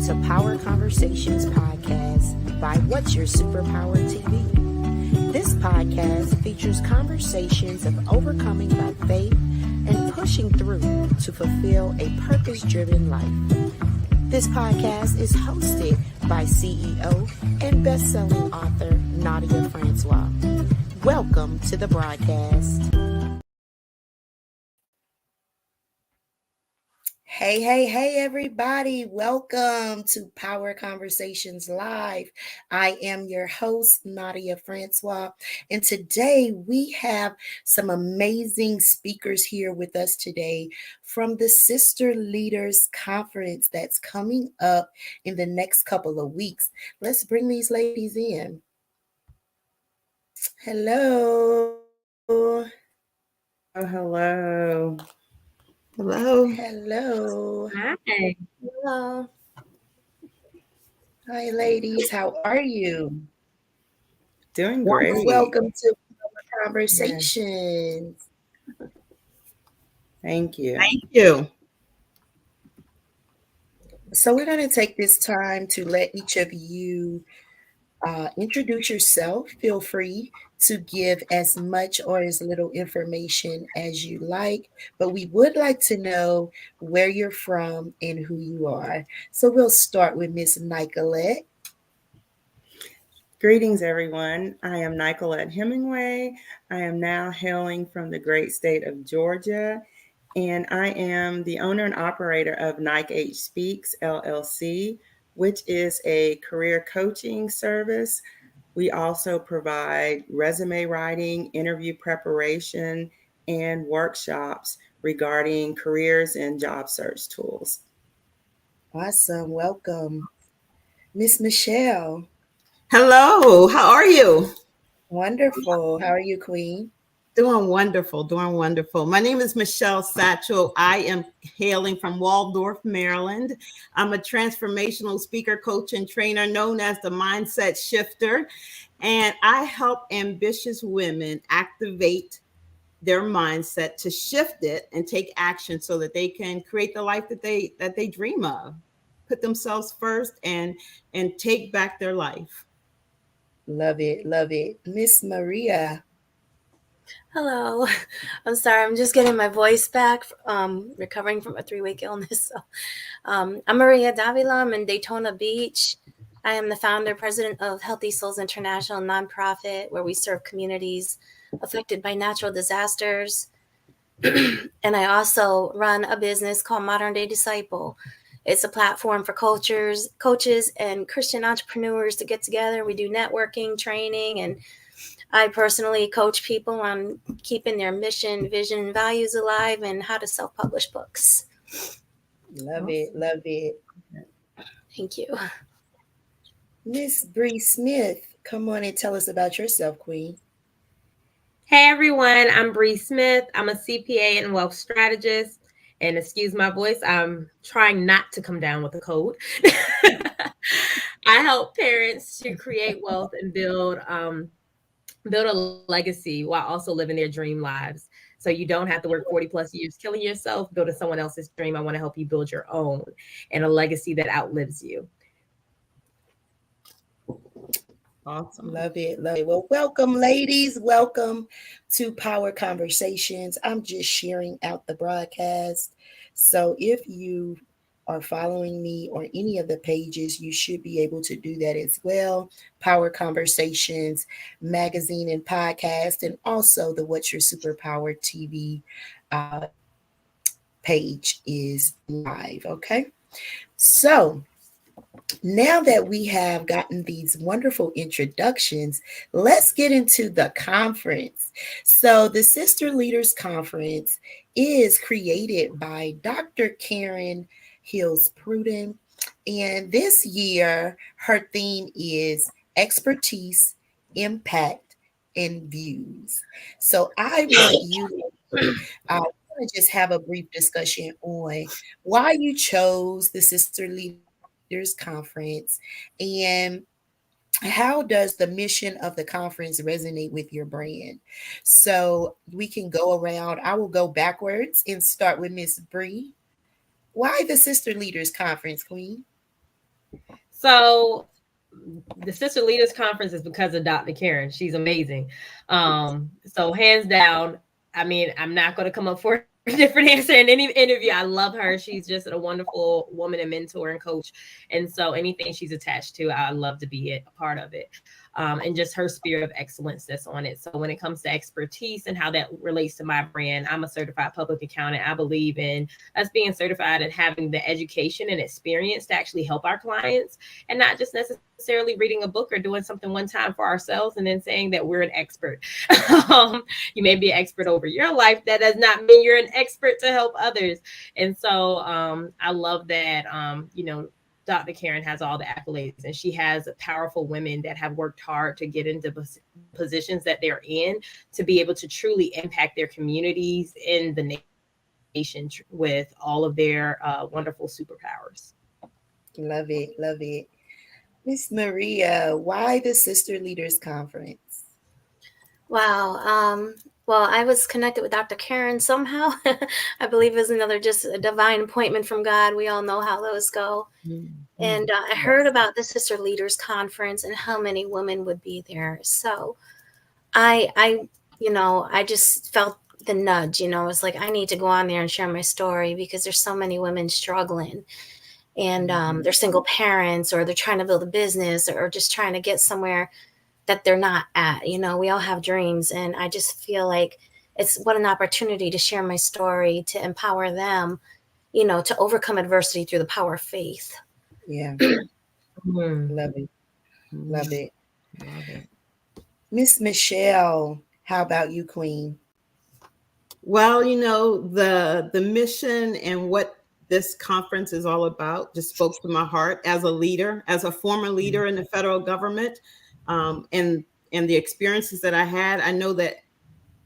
to Power Conversations podcast by What's Your Superpower TV. This podcast features conversations of overcoming by faith and pushing through to fulfill a purpose-driven life. This podcast is hosted by CEO and best-selling author Nadia Francois. Welcome to the broadcast. Hey, everybody. Welcome to Power Conversations Live. I am your host, Nadia Francois, and today we have some amazing speakers here with us today from the Sister Leaders Conference that's coming up in the next couple of weeks. Let's bring these ladies in. Hello. Hello. Hello. Hi. Hello. Hi, ladies. How are you? Doing great. Welcome to Power Yes. Conversations. Thank you. Thank you. So we're going to take this time to let each of you introduce yourself. Feel free to give as much or as little information as you like, but we would like to know where you're from and who you are. So we'll start with Miss Nicolette. Greetings, everyone. I am Nicolette Hemingway. I am now hailing from the great state of Georgia, and I am the owner and operator of Nike H Speaks, LLC, which is a career coaching service. We also provide resume writing, interview preparation, and workshops regarding careers and job search tools. Awesome. Welcome. Miss Michelle. Hello. How are you? Wonderful. How are you, Queen? Doing wonderful. My name is Michelle Satchel. I am hailing from Waldorf, Maryland. I'm a transformational speaker, coach, and trainer known as the Mindset Shifter. And I help ambitious women activate their mindset to shift it and take action so that they can create the life that they dream of. Put themselves first and take back their life. Love it. Miss Maria. Hello. I'm sorry. I'm just getting my voice back, recovering from a 3-week illness. So, I'm Maria Davila. I'm in Daytona Beach. I am the founder, president of Healthy Souls International nonprofit, where we serve communities affected by natural disasters. And I also run a business called Modern Day Disciple. It's a platform for coaches, and Christian entrepreneurs to get together. We do networking, training, and I personally coach people on keeping their mission, vision, and values alive and how to self-publish books. Love it. Thank you. Miss Bree Smith, come on and tell us about yourself, Queen. Hey everyone, I'm Bree Smith. I'm a CPA and wealth strategist. And excuse my voice, I'm trying not to come down with a cold. I help parents to create wealth and build a legacy while also living their dream lives. So you don't have to work 40 plus years killing yourself, building someone else's dream. I want to help you build your own and a legacy that outlives you. Awesome. Love it. Well, welcome, ladies. Welcome to Power Conversations. I'm just sharing out the broadcast. So if you are following me on any of the pages, you should be able to do that as well. Power Conversations magazine and podcast, and also the What's Your Superpower TV page is live. Okay. So now that we have gotten these wonderful introductions, let's get into the conference. So the Sister Leaders Conference is created by Dr. Karen Hills Pruden. And this year, her theme is expertise, impact, and views. So I want you to just have a brief discussion on why you chose the Sister Leaders Conference and how does the mission of the conference resonate with your brand? So we can go around. I will go backwards and start with Miss Bree. Why the Sister Leaders Conference, Queen? So the Sister Leaders Conference is because of Dr. Karen. She's amazing. So hands down, I mean, I'm not going to come up for a different answer in any interview. I love her. She's just a wonderful woman and mentor and coach. And so anything she's attached to, I love to be a part of it. And just her spirit of excellence that's on it. So when it comes to expertise and how that relates to my brand, I'm a certified public accountant. I believe in us being certified and having the education and experience to actually help our clients, and not just necessarily reading a book or doing something one time for ourselves and then saying that we're an expert. You may be an expert over your life. That does not mean you're an expert to help others. And so I love that, Dr. Karen has all the accolades, and she has powerful women that have worked hard to get into the positions that they're in to be able to truly impact their communities in the nation with all of their wonderful superpowers. Love it. Love it. Miss Maria, why the Sister Leaders Conference? Wow. Well, I was connected with Dr. Karen somehow. I believe it was another just a divine appointment from God. We all know how those go. And I heard Yes. about the Sister Leaders Conference and how many women would be there. So I, I just felt the nudge. It's like I need to go on there and share my story because there's so many women struggling, and they're single parents, or they're trying to build a business, or just trying to get somewhere that they're not at. We all have dreams, and I just feel like it's what an opportunity to share my story, to empower them, to overcome adversity through the power of faith. Yeah. Mhm. Love it. Love it. Love it. Miss Michelle, how about you, Queen? Well, the mission and what this conference is all about just spoke to my heart as a leader, as a former leader in the federal government, and the experiences that I had. I know that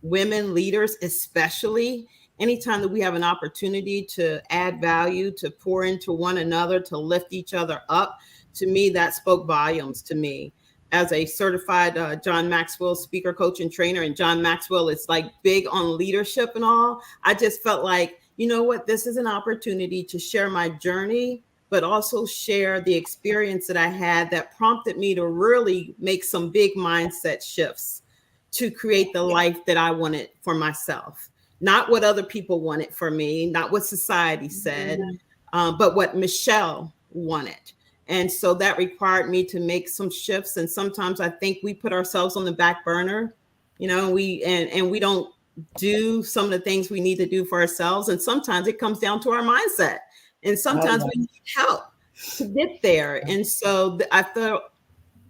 women leaders, especially, anytime that we have an opportunity to add value, to pour into one another, to lift each other up, to me, that spoke volumes to me. As a certified John Maxwell speaker, coach, and trainer, and John Maxwell is like big on leadership and all, I just felt like, you know what, this is an opportunity to share my journey, but also share the experience that I had that prompted me to really make some big mindset shifts to create the Yeah. life that I wanted for myself. Not what other people wanted for me, not what society said, but what Michelle wanted. And so that required me to make some shifts. And sometimes I think we put ourselves on the back burner, and we don't do some of the things we need to do for ourselves. And sometimes it comes down to our mindset. And Oh, sometimes we need help to get there. And so I felt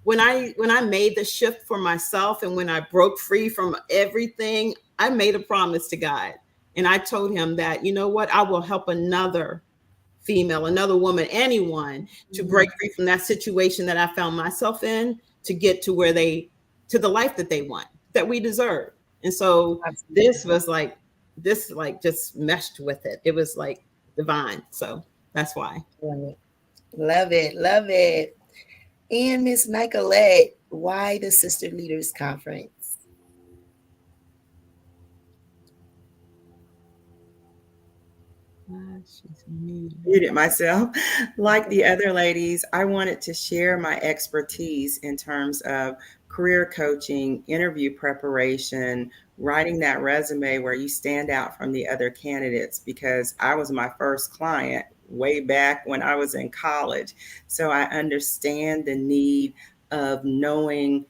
when I made the shift for myself, and when I broke free from everything, I made a promise to God. And I told him that, you know what, I will help another female, another woman, anyone to break free from that situation that I found myself in, to get to to the life that they want, that we deserve. And so absolutely. this just meshed with it. It was like divine. So that's why. Love it. Love it. Love it. And Miss Nicolette, why the Sister Leaders Conference? Muted myself. Like the other ladies, I wanted to share my expertise in terms of career coaching, interview preparation, writing that resume where you stand out from the other candidates, because I was my first client way back when I was in college. So I understand the need of knowing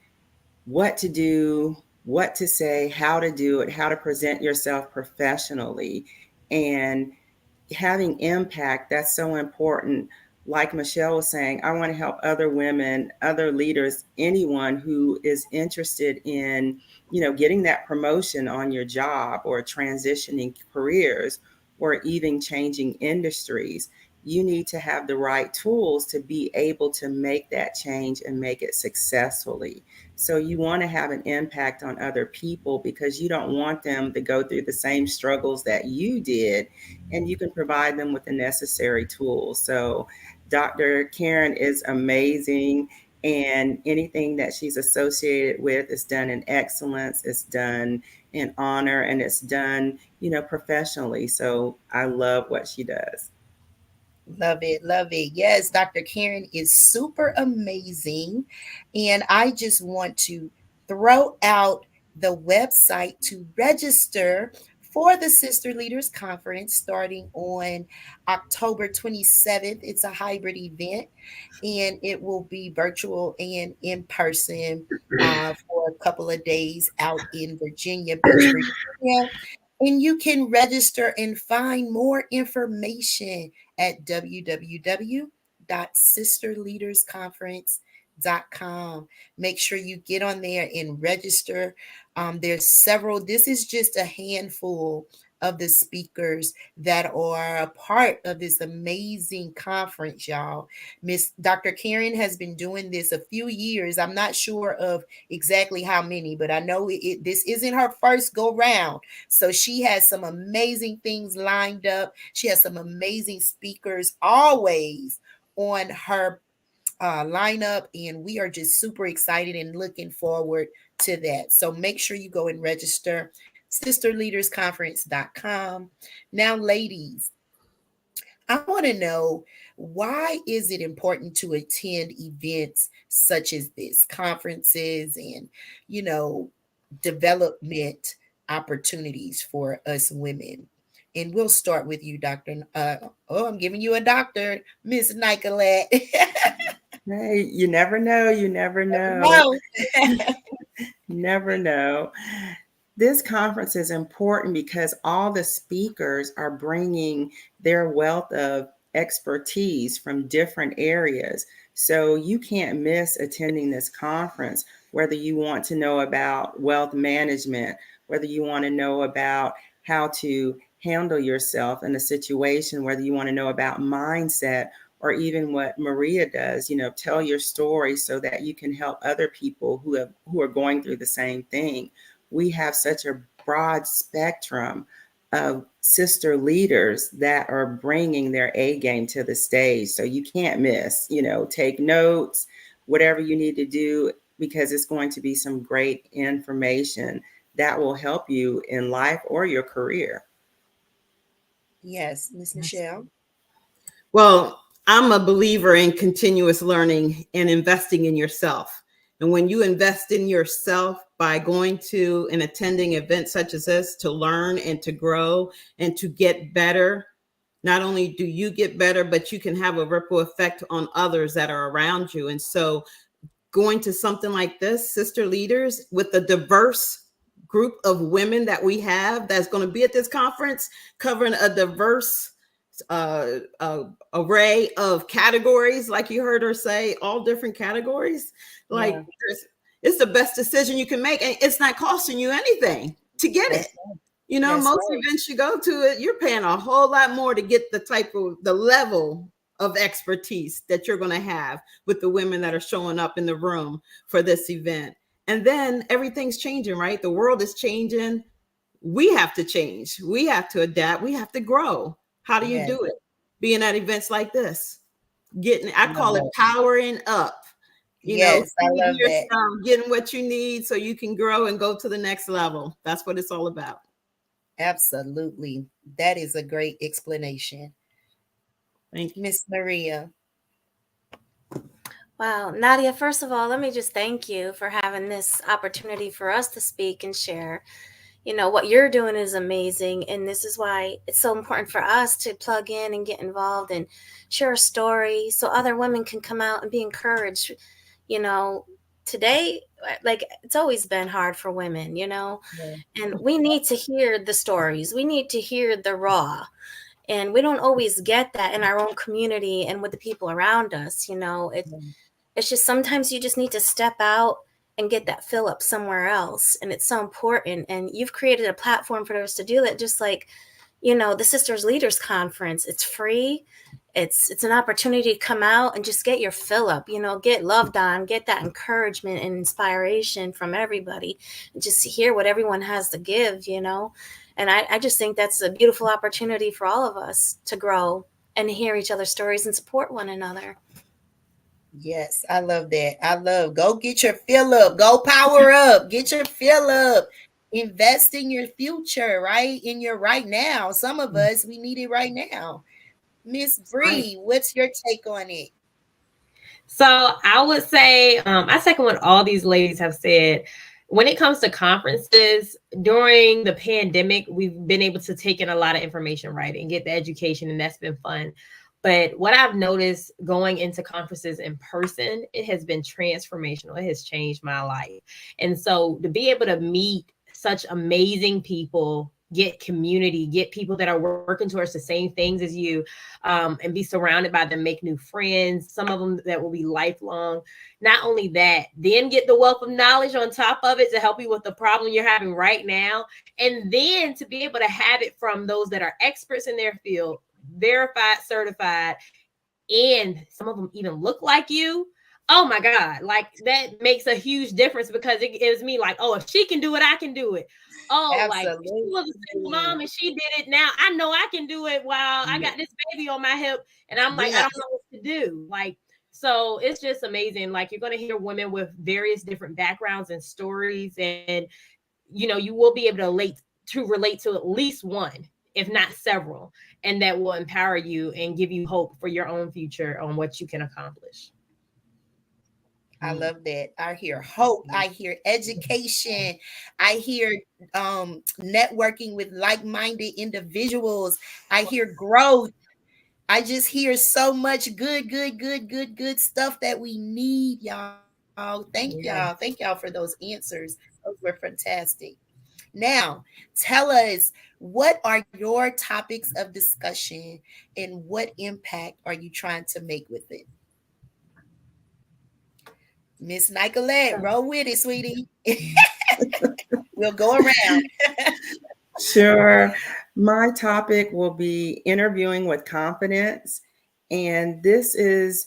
what to do, what to say, how to do it, how to present yourself professionally. And having impact, that's so important. Like Michelle was saying, I want to help other women, other leaders, anyone who is interested in, getting that promotion on your job, or transitioning careers, or even changing industries. You need to have the right tools to be able to make that change and make it successfully. So you want to have an impact on other people, because you don't want them to go through the same struggles that you did, and you can provide them with the necessary tools. So Dr. Karen is amazing, and anything that she's associated with is done in excellence, it's done in honor, and it's done, professionally. So I love what she does. Love it, love it. Yes, Dr. Karen is super amazing. And I just want to throw out the website to register for the Sister Leaders Conference starting on October 27th. It's a hybrid event and it will be virtual and in person for a couple of days out in Virginia Beach, Virginia. And you can register and find more information at www.sisterleadersconference.com. Make sure you get on there and register. There's several, this is just a handful of the speakers that are a part of this amazing conference, y'all. Miss Dr. Karen has been doing this a few years. I'm not sure of exactly how many, but I know this isn't her first go round. So she has some amazing things lined up. She has some amazing speakers always on her lineup, and we are just super excited and looking forward to that. So make sure you go and register sisterleadersconference.com. Now, ladies, I want to know, why is it important to attend events such as this, conferences and, you know, development opportunities for us women? And we'll start with you, Dr. Oh, I'm giving you a doctor, Miss Nicolette. Hey, you never know. You never know. No. You never know. This conference is important because all the speakers are bringing their wealth of expertise from different areas. So you can't miss attending this conference, whether you want to know about wealth management, whether you want to know about how to handle yourself in a situation, whether you want to know about mindset, or even what Maria does, tell your story so that you can help other people who are going through the same thing. We have such a broad spectrum of sister leaders that are bringing their A game to the stage. So you can't miss, take notes, whatever you need to do, because it's going to be some great information that will help you in life or your career. Yes, Miss Michelle. Well, I'm a believer in continuous learning and investing in yourself. And when you invest in yourself by going to and attending events such as this to learn and to grow and to get better, not only do you get better, but you can have a ripple effect on others that are around you. And so going to something like this, Sister Leaders, with the diverse group of women that we have that's going to be at this conference, covering a diverse uh, array of categories, like you heard her say, all different categories. Like, Yeah. it's the best decision you can make, and it's not costing you anything to get it. That's right. That's Most right. events you go to, you're paying a whole lot more to get the level of expertise that you're going to have with the women that are showing up in the room for this event. And then everything's changing, right? The world is changing. We have to change. We have to adapt. We have to grow. How do you Yes. do it? Being at events like this, I Love call it that. powering up. Yes, I Feeding love that. yourself, getting what you need so you can grow and go to the next level. That's what it's all about. Absolutely. That is a great explanation. Thank you. Miss Maria. Wow, Nadia, first of all, let me just thank you for having this opportunity for us to speak and share. What you're doing is amazing, and this is why it's so important for us to plug in and get involved and share a story so other women can come out and be encouraged. You know, Today, like, it's always been hard for women, Yeah. and we need to hear the stories. We need to hear the raw. And we don't always get that in our own community and with the people around us. Yeah. It's just sometimes you just need to step out and get that fill up somewhere else. And it's so important. And you've created a platform for us to do that, just like, the Sisters Leaders Conference. It's free. It's an opportunity to come out and just get your fill up, get loved on, get that encouragement and inspiration from everybody, and just to hear what everyone has to give. And I just think that's a beautiful opportunity for all of us to grow and hear each other's stories and support one another. Yes, I love that. I love, go get your fill up, go power up, get your fill up, invest in your future, right? In your right now. Some of us, we need it right now. Miss Right. Bree, what's your take on it? So I would say, I second what all these ladies have said. When it comes to conferences during the pandemic, we've been able to take in a lot of information, right, and get the education, and that's been fun. But what I've noticed going into conferences in person, it has been transformational. It has changed my life. And so to be able to meet such amazing people, get community, get people that are working towards the same things as you, and be surrounded by them, make new friends, some of them that will be lifelong. Not only that, then get the wealth of knowledge on top of it to help you with the problem you're having right now. And then to be able to have it from those that are experts in their field, verified, certified, and some of them even look like you. Oh my God, like that makes a huge difference because it gives me like, oh, if she can do it, I can do it. Oh, like she was a single Absolutely. mom and she did it. Now I know I can do it while I got this baby on my hip and I'm like, I Yes. don't know what to do. Like, so it's just amazing. Like you're going to hear women with various different backgrounds and stories, and you will be able to relate to at least one, if not several, and that will empower you and give you hope for your own future on what you can accomplish. I Mm. love that. I hear hope. I hear education. I hear networking with like-minded individuals. I hear growth. I just hear so much good stuff that we need, y'all. Thank y'all. Thank y'all Yes. for those answers. Those were fantastic. Now, tell us, what are your topics of discussion and what impact are you trying to make with it? Miss Nicolette, So, roll with it, sweetie. We'll go around. sure. My topic will be interviewing with confidence. And this is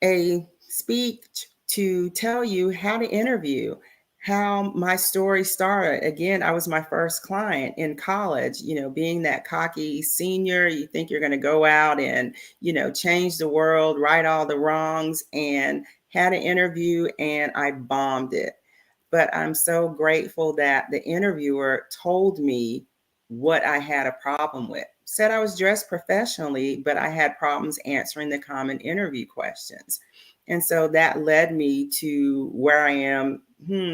a speech to tell you how to interview, how my story started. Again, I was my first client in college, being that cocky senior, you think you're going to go out and, change the world, right all the wrongs, and had an interview and I bombed it. But I'm so grateful that the interviewer told me what I had a problem with. Said I was dressed professionally, but I had problems answering the common interview questions. And so that led me to where I am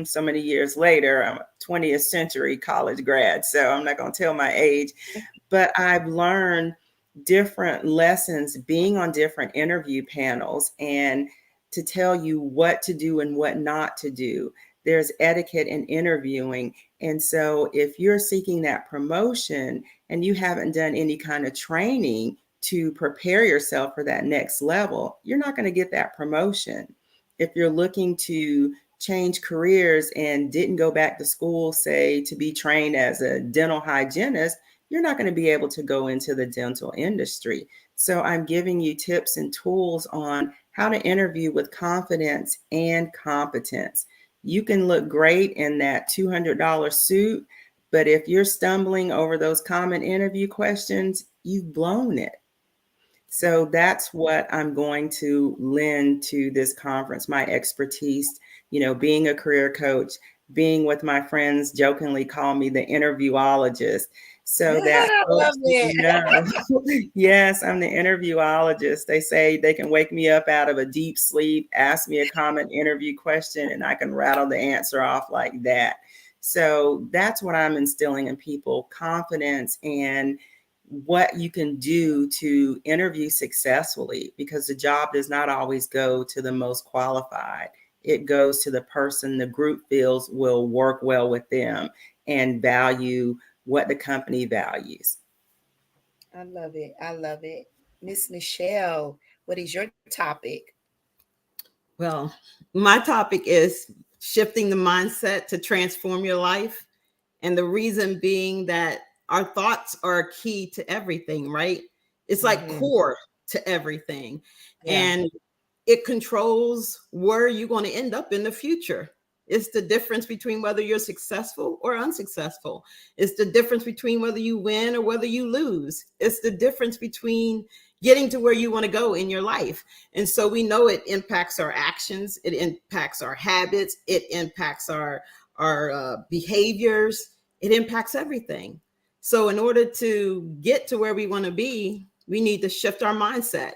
so many years later. I'm a 20th century college grad, so I'm not going to tell my age, but I've learned different lessons being on different interview panels and to tell you what to do and what not to do. There's etiquette in interviewing. And so if you're seeking that promotion and you haven't done any kind of training to prepare yourself for that next level, you're not going to get that promotion. If you're looking to change careers and didn't go back to school, say, to be trained as a dental hygienist, you're not going to be able to go into the dental industry. So I'm giving you tips and tools on how to interview with confidence and competence. You can look great in that $200 suit, but if you're stumbling over those common interview questions, you've blown it. So that's what I'm going to lend to this conference, my expertise, being a career coach, being with my friends jokingly call me the interviewologist, so that I love folks it. know. Yes, I'm the interviewologist. They say they can wake me up out of a deep sleep, ask me a common interview question, and I can rattle the answer off like that. So that's what I'm instilling in people, confidence and what you can do to interview successfully, because the job does not always go to the most qualified. It goes to the person the group feels will work well with them and value what the company values. I love it. I love it. Miss Michelle, what is your topic? Well, my topic is shifting the mindset to transform your life. And the reason being that our thoughts are key to everything, right? It's like Mm-hmm. core to everything. Yeah. And it controls where you're going to end up in the future. It's the difference between whether you're successful or unsuccessful. It's the difference between whether you win or whether you lose. It's the difference between getting to where you want to go in your life. And so we know it impacts our actions, it impacts our habits, it impacts our behaviors, it impacts everything. So in order to get to where we want to be, We need to shift our mindset.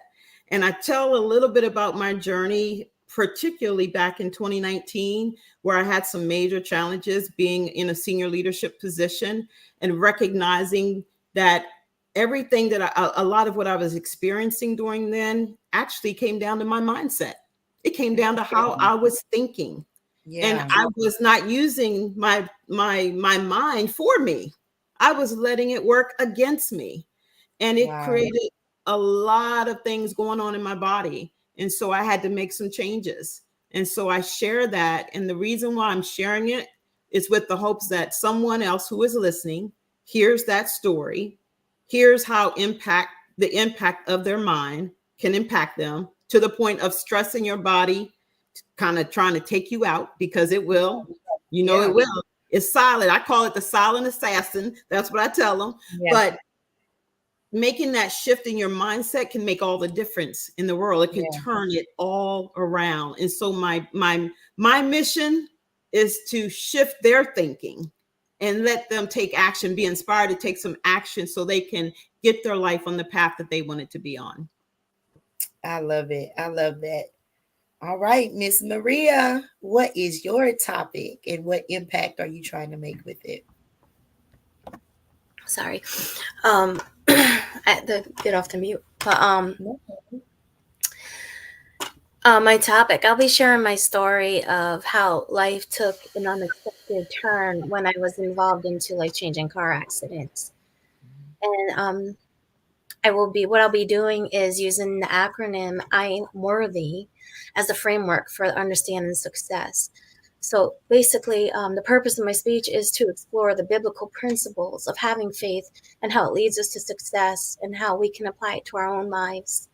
And I tell a little bit about my journey, particularly back in 2019, where I had some major challenges being in a senior leadership position and recognizing that everything a lot of what I was experiencing during then actually came down to my mindset. It came down to how I was thinking. And Yeah. I was not using my mind for me. I was letting it work against me, and it Wow. created a lot of things going on in my body. And so I had to make some changes. And so I share that. And the reason why I'm sharing it is with the hopes that someone else who is listening hears that story, hears how the impact of their mind can impact them to the point of stressing your body, kind of trying to take you out, because it will. You know, Yeah. it will. It's silent. I call it the silent assassin. That's what I tell them. Yeah. But making that shift in your mindset can make all the difference in the world. It can Yeah. turn it all around. And so my mission is to shift their thinking and let them take action, be inspired to take some action so they can get their life on the path that they want it to be on. I love it. I love that. All right, Miss Maria, what is your topic and what impact are you trying to make with it? Sorry. I had to get off the mute. But my topic, I'll be sharing my story of how life took an unexpected turn when I was involved into life-changing car accidents. And what I'll be doing is using the acronym I am worthy as a framework for understanding success. So basically, the purpose of my speech is to explore the biblical principles of having faith and how it leads us to success and how we can apply it to our own lives.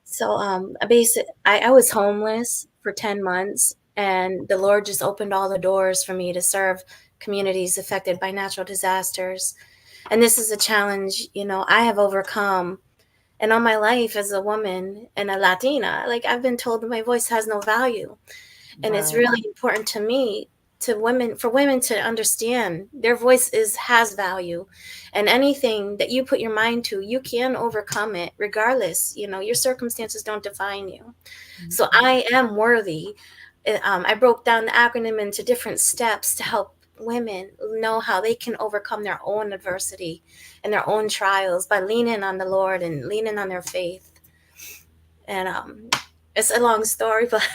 So I was homeless for 10 months, and the Lord just opened all the doors for me to serve communities affected by natural disasters. And this is a challenge, I have overcome. And all my life as a woman and a Latina, like I've been told that my voice has no value. And it's Wow. really important to me for women to understand their voice has value, and anything that you put your mind to, you can overcome it regardless. Your circumstances don't define you. So I am worthy. I broke down the acronym into different steps to help women know how they can overcome their own adversity and their own trials by leaning on the Lord and leaning on their faith. And it's a long story, but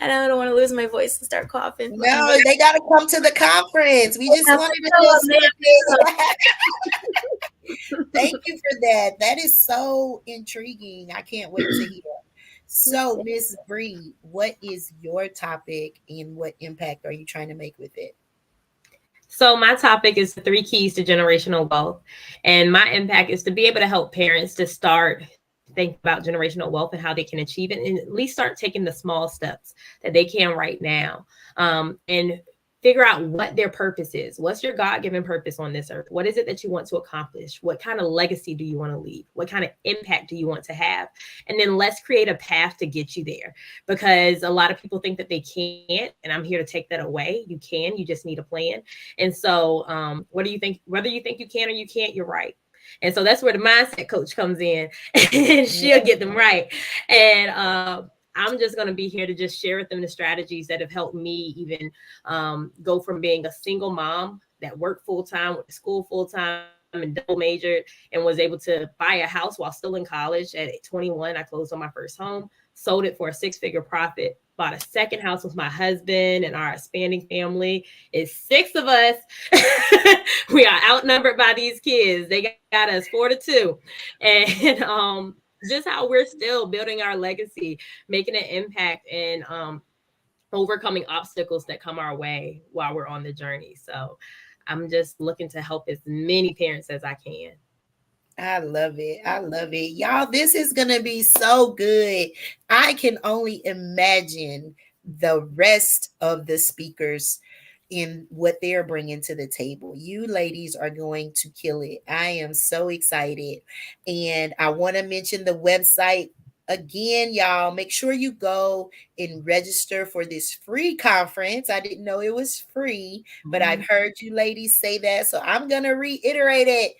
I don't want to lose my voice and start coughing. No, they got to come to the conference. We just wanted to Oh, just man. thank you for that. That is so intriguing. I can't wait to hear. So, Miss Bree, what is your topic and what impact are you trying to make with it? So my topic is the 3 keys to generational wealth. And my impact is to be able to help parents to start think about generational wealth and how they can achieve it, and at least start taking the small steps that they can right now. And figure out what their purpose is. What's your God-given purpose on this earth? What is it that you want to accomplish? What kind of legacy do you want to leave? What kind of impact do you want to have? And then let's create a path to get you there, because a lot of people think that they can't, and I'm here to take that away. You can, you just need a plan. And so what do you think? Whether you think you can or you can't, you're right. And so that's where the mindset coach comes in, and she'll get them right. And I'm just going to be here to just share with them the strategies that have helped me even go from being a single mom that worked full time, went to school full time, and double majored, and was able to buy a house while still in college. At 21, I closed on my first home, sold it for a 6-figure profit, bought a second house with my husband, and our expanding family is 6 of us. We are outnumbered by these kids. They got us 4-2. And just how we're still building our legacy, making an impact, and overcoming obstacles that come our way while we're on the journey. So I'm just looking to help as many parents as I can. I love it. I love it. Y'all, this is going to be so good. I can only imagine the rest of the speakers in what they're bringing to the table. You ladies are going to kill it. I am so excited. And I want to mention the website again, y'all. Make sure you go and register for this free conference. I didn't know it was free, but I've heard you ladies say that. So I'm going to reiterate it.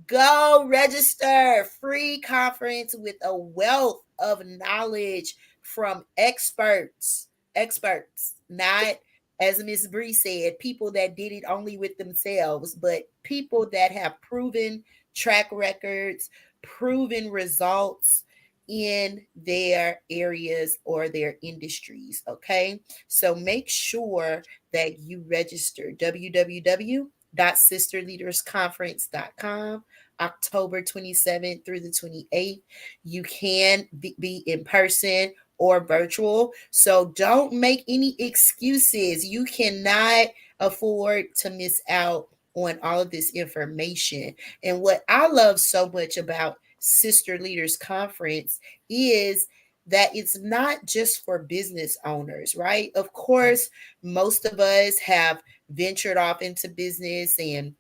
Go register. Free conference with a wealth of knowledge from experts. Experts, not, as Miss Bree said, people that did it only with themselves, but people that have proven track records, proven results in their areas or their industries. Okay. So make sure that you register www.sisterleadersconference.com, October 27th through the 28th. You can be in person or virtual. So don't make any excuses. You cannot afford to miss out on all of this information. And what I love so much about Sister Leaders Conference is that it's not just for business owners, right? Of course, most of us have ventured off into business and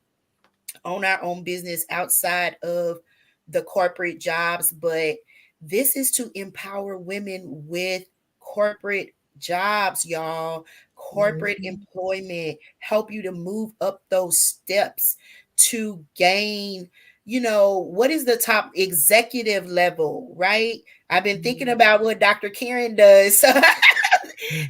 own our own business outside of the corporate jobs, but this is to empower women with corporate jobs, y'all. Corporate Mhm. employment, help you to move up those steps to gain, what is the top executive level, right? I've been thinking about what Dr. Karen does.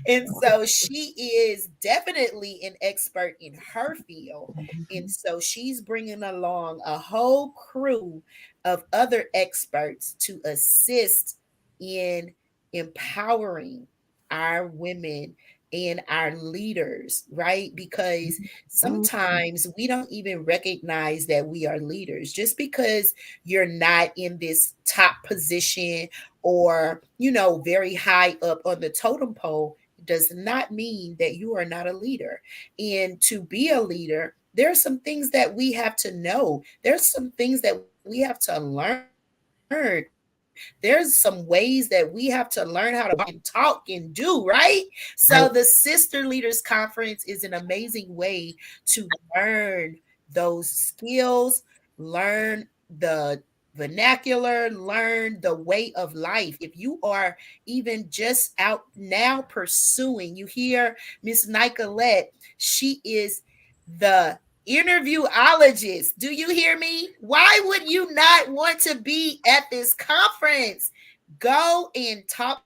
And so she is definitely an expert in her field. And so she's bringing along a whole crew of other experts to assist in empowering our women and our leaders, right? Because sometimes we don't even recognize that we are leaders. Just because you're not in this top position or, very high up on the totem pole does not mean that you are not a leader. And to be a leader, there are some things that we have to know. There's some things that we have to learn. There's some ways that we have to learn how to walk and talk and do, right? So the Sister Right. Leaders Conference is an amazing way to learn those skills, learn the vernacular, learn the way of life. If you are even just out now pursuing, you hear Miss Nicolette, she is the interviewologist. Do you hear me? Why would you not want to be at this conference? Go and talk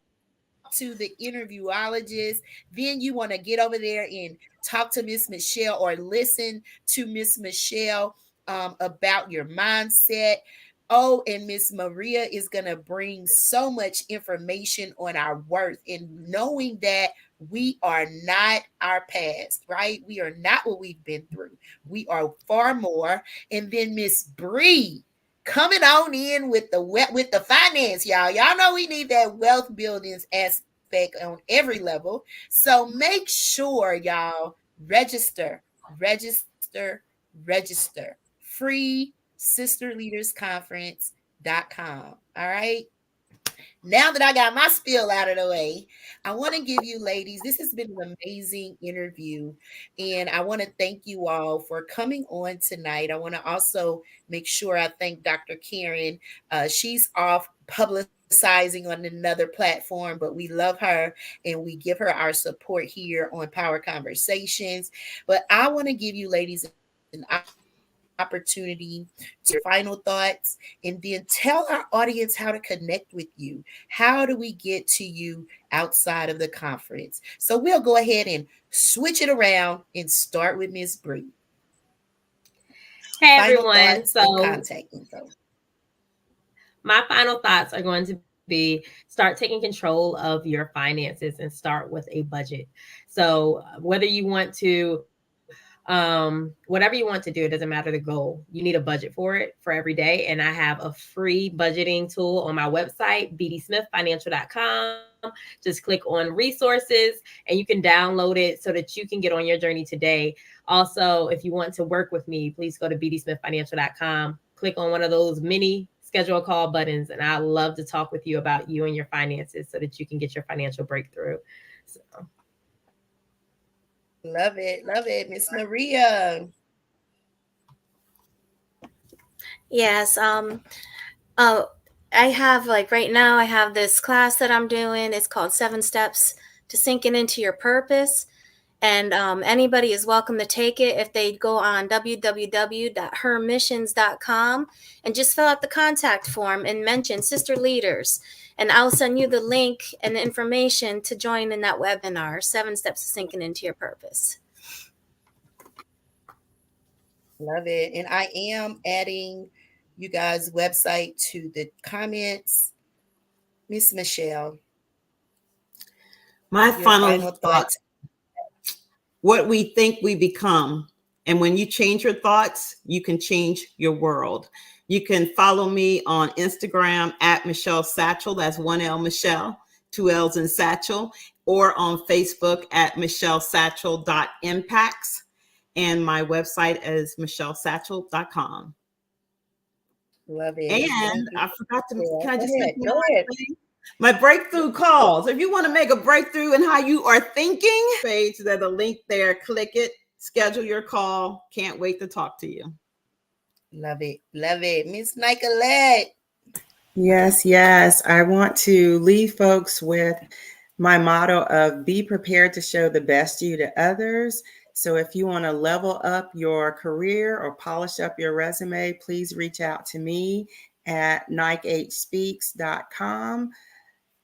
to the interviewologist. Then you want to get over there and talk to Miss Michelle or listen to Miss Michelle about your mindset. Oh, and Miss Maria is going to bring so much information on our worth and knowing that we are not our past, right? We are not what we've been through. We are far more. And then Miss Bree coming on in with the finance, y'all. Y'all know we need that wealth building aspect on every level. So make sure y'all register, register. Free sisterleadersconference.com. All right. Now that I got my spiel out of the way, I want to give you ladies, this has been an amazing interview. And I want to thank you all for coming on tonight. I want to also make sure I thank Dr. Karen. She's off publicizing on another platform, but we love her and we give her our support here on Power Conversations. But I want to give you ladies an opportunity to share your final thoughts and then tell our audience how to connect with you. How do we get to you outside of the conference? So we'll go ahead and switch it around and start with Miss Bree. Hey Final everyone. thoughts and So contact info. my final thoughts are going to be start taking control of your finances and start with a budget. So whether you want to whatever you want to do, it doesn't matter the goal. You need a budget for it for every day. And I have a free budgeting tool on my website, bdsmithfinancial.com. Just click on resources and you can download it so that you can get on your journey today. Also, if you want to work with me, please go to bdsmithfinancial.com, click on one of those mini schedule a call buttons, and I love to talk with you about you and your finances so that you can get your financial breakthrough. So Love it. Love it. Miss Maria. Yes. Oh, I have like right now. I have this class that I'm doing. It's called 7 Steps to Sinking into Your Purpose. And anybody is welcome to take it if they go on www.hermissions.com and just fill out the contact form and mention Sister Leaders. And I'll send you the link and the information to join in that webinar, 7 Steps to Sinking into Your Purpose. Love it. And I am adding you guys' website to the comments. Miss Michelle, My your final final thought: thoughts. what we think we become. And when you change your thoughts, you can change your world. You can follow me on Instagram at Michelle Satchel. That's 1L Michelle, 2 L's in Satchel, or on Facebook at michellesatchel.impacts. And my website is michellesatchel.com. Love it. And Thank you, I forgot to, Michelle. can I Go just ahead. mention Go one ahead. thing? My breakthrough calls. If you want to make a breakthrough in how you are thinking, page, there's a link there. Click it, schedule your call. Can't wait to talk to you. Love it. Love it. Miss Nicolette. Yes, yes. I want to leave folks with my motto of be prepared to show the best you to others. So if you want to level up your career or polish up your resume, please reach out to me at nikehspeaks.com.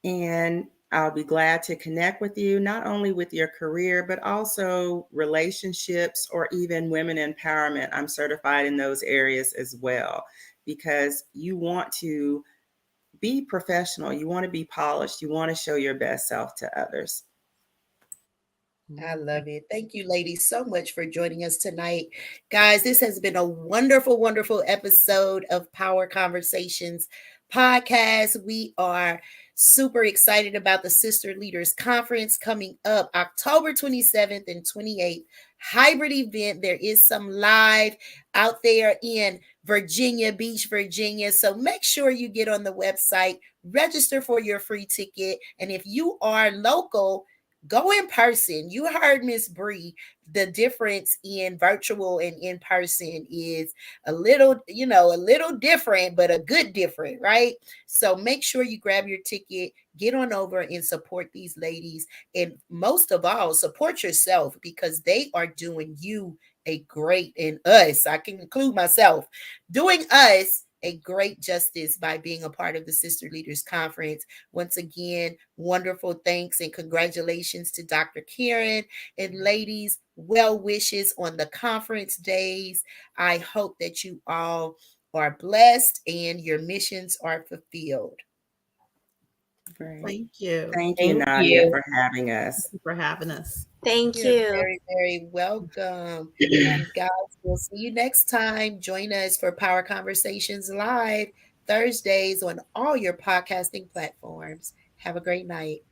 And I'll be glad to connect with you, not only with your career, but also relationships or even women empowerment. I'm certified in those areas as well, because you want to be professional, you want to be polished, you want to show your best self to others. I love it. Thank you, ladies, so much for joining us tonight. Guys, this has been a wonderful, wonderful episode of Power Conversations podcast. We are super excited about the Sister Leaders Conference coming up October 27th and 28th. Hybrid event. There is some live out there in Virginia Beach, Virginia. So make sure you get on the website, register for your free ticket. And if you are local, go in person. You heard Miss Bree. The difference in virtual and in person is a little, a little different, but a good different, right? So make sure you grab your ticket, get on over and support these ladies. And most of all, support yourself, because they are doing you a great, and us, I can include myself, doing us a great justice by being a part of the Sister Leaders Conference. Once again, wonderful thanks and congratulations to Dr. Karen. And ladies, well wishes on the conference days. I hope that you all are blessed and your missions are fulfilled. Great. Thank you. Thank you, Thank Nadia, you. for having us. Thank you for having us. Thank You're you. very, very welcome. And guys, we'll see you next time. Join us for Power Conversations Live Thursdays on all your podcasting platforms. Have a great night.